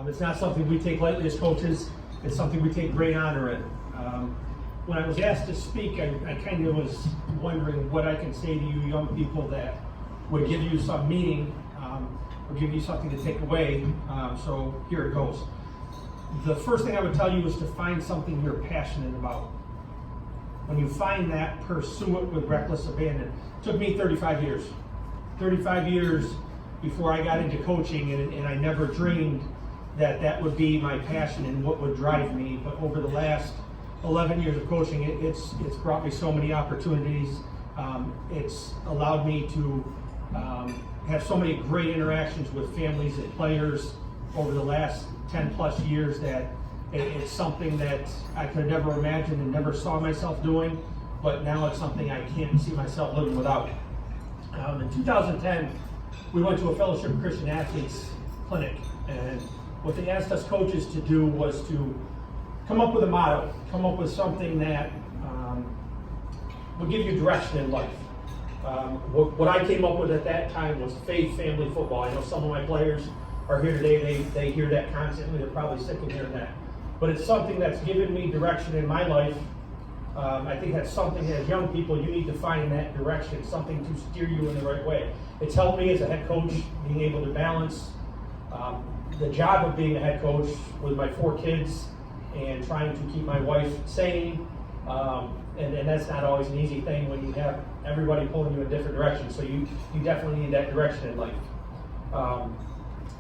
It's not something we take lightly as coaches. It's something we take great honor in. When I was asked to speak, I kind of was wondering what I can say to you young people that would give you some meaning, or give you something to take away. So here it goes. The first thing I would tell you is to find something you're passionate about. When you find that, pursue it with reckless abandon. It took me 35 years. 35 years before I got into coaching, and I never dreamed that that would be my passion and what would drive me. But over the last 11 years of coaching, it's brought me so many opportunities. It's allowed me to have so many great interactions with families and players over the last 10 plus years that it's something that I could never imagine and never saw myself doing, but now it's something I can't see myself living without. In 2010, we went to a Fellowship of Christian Athletes clinic, and what they asked us coaches to do was to come up with a motto, come up with something that would give you direction in life. What I came up with at that time was faith, family, football. I know some of my players are here today, they hear that constantly, they're probably sick of hearing that. But it's something that's given me direction in my life. I think that's something that as young people, you need to find that direction, something to steer you in the right way. It's helped me as a head coach, being able to balance the job of being a head coach with my 4 kids and trying to keep my wife sane. And that's not always an easy thing when you have everybody pulling you in different directions. So you definitely need that direction in life.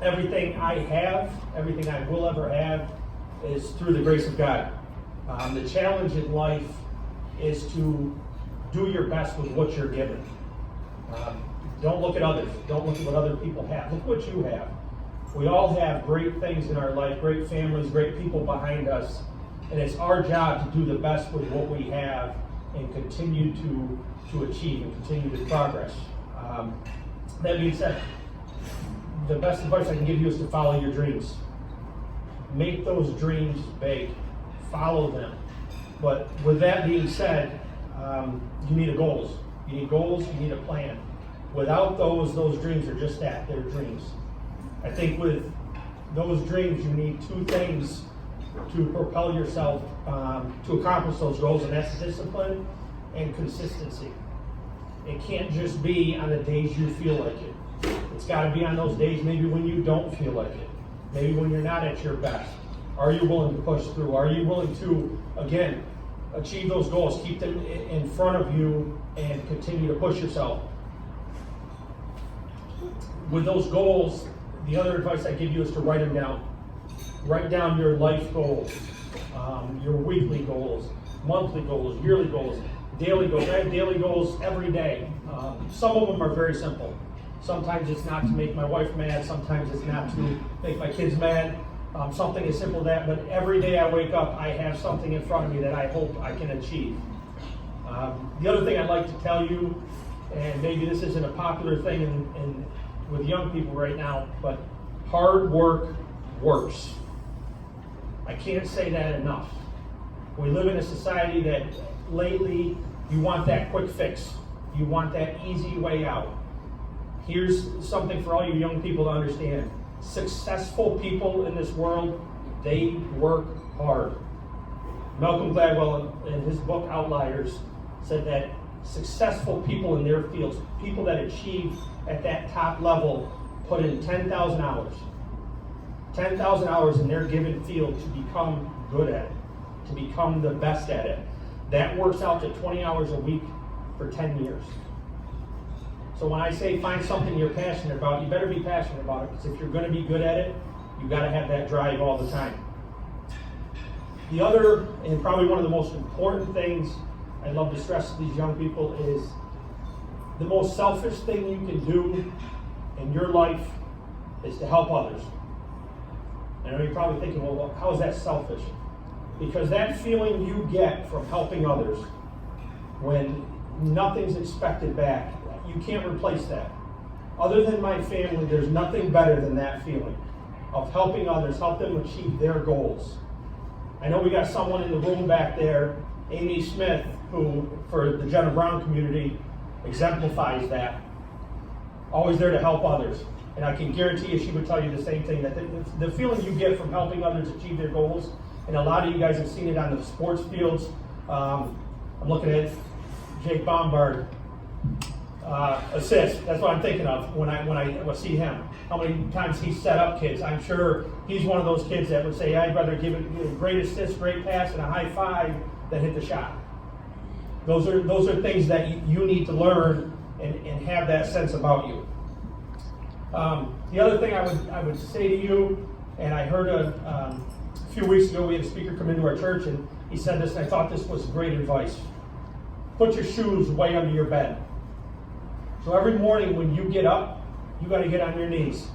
Everything I have, everything I will ever have, is through the grace of God. The challenge in life is to do your best with what you're given. Don't look at others. Don't look at what other people have. Look what you have. We all have great things in our life, great families, great people behind us, and it's our job to do the best with what we have and continue to achieve and continue to progress. That being said, the best advice I can give you is to follow your dreams. Make those dreams big. Follow them. But with that being said, you need goals. You need goals, you need a plan. Without those dreams are just that, they're dreams. I think with those dreams, you need 2 things to propel yourself to accomplish those goals, and that's discipline and consistency. It can't just be on the days you feel like it. It's got to be on those days maybe when you don't feel like it, maybe when you're not at your best. Are you willing to push through? Are you willing to, again, achieve those goals, keep them in front of you, and continue to push yourself? With those goals, the other advice I give you is to write them down. Write down your life goals, your weekly goals, monthly goals, yearly goals, daily goals. I have daily goals every day. Some of them are very simple. Sometimes it's not to make my wife mad. Sometimes it's not to make my kids mad. Something as simple as that. But every day I wake up, I have something in front of me that I hope I can achieve. The other thing I'd like to tell you, and maybe this isn't a popular thing with young people right now, but hard work works. I can't say that enough. We live in a society that lately you want that quick fix. You want that easy way out. Here's something for all you young people to understand. Successful people in this world, they work hard. Malcolm Gladwell, in his book Outliers, said that successful people in their fields, people that achieve at that top level, put in 10,000 hours. 10,000 hours in their given field to become good at it, to become the best at it. That works out to 20 hours a week for 10 years. So when I say find something you're passionate about, you better be passionate about it, because if you're going to be good at it, you've got to have that drive all the time. The other, and probably one of the most important things I'd love to stress to these young people, is the most selfish thing you can do in your life is to help others. I know you're probably thinking, well, how is that selfish? Because that feeling you get from helping others when nothing's expected back, you can't replace that. Other than my family, there's nothing better than that feeling of helping others, help them achieve their goals. I know we got someone in the room back there, Amy Smith, who, for the Jenna Brown community, exemplifies that. Always there to help others. And I can guarantee you she would tell you the same thing, that the feeling you get from helping others achieve their goals, and a lot of you guys have seen it on the sports fields. I'm looking at Jake Bombard, assist. That's what I'm thinking of when I see him. How many times he set up kids. I'm sure he's one of those kids that would say, I'd rather give it a great assist, great pass, and a high five than hit the shot. Those are things that you need to learn and have that sense about you. The other thing I would say to you, and I heard a few weeks ago we had a speaker come into our church and he said this, and I thought this was great advice. Put your shoes way under your bed. So every morning when you get up, you got to get on your knees.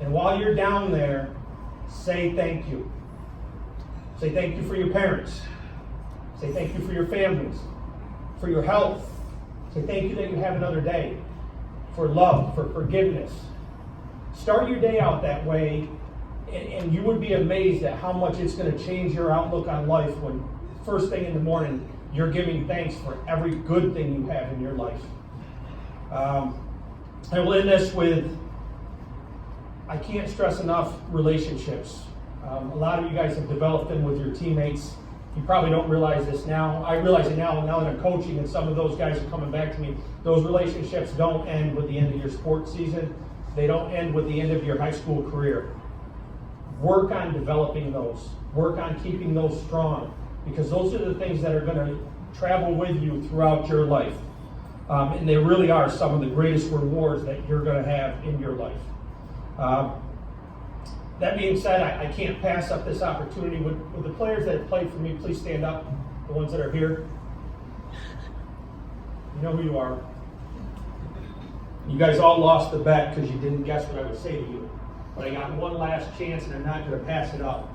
And while you're down there, say thank you. Say thank you for your parents. Say thank you for your families, for your health. Say thank you that you have another day, for love, for forgiveness. Start your day out that way, and you would be amazed at how much it's going to change your outlook on life when first thing in the morning you're giving thanks for every good thing you have in your life. I will end this with, I can't stress enough relationships. A lot of you guys have developed them with your teammates. You probably don't realize this now. I realize it now that I'm coaching and some of those guys are coming back to me. Those relationships don't end with the end of your sports season. They don't end with the end of your high school career. Work on developing those. Work on keeping those strong, because those are the things that are going to travel with you throughout your life. And they really are some of the greatest rewards that you're going to have in your life. That being said, I can't pass up this opportunity. Would the players that have played for me please stand up? The ones that are here. You know who you are. You guys all lost the bet because you didn't guess what I would say to you. But I got one last chance and I'm not going to pass it up.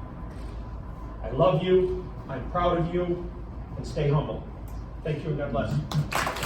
I love you. I'm proud of you. And stay humble. Thank you and God bless.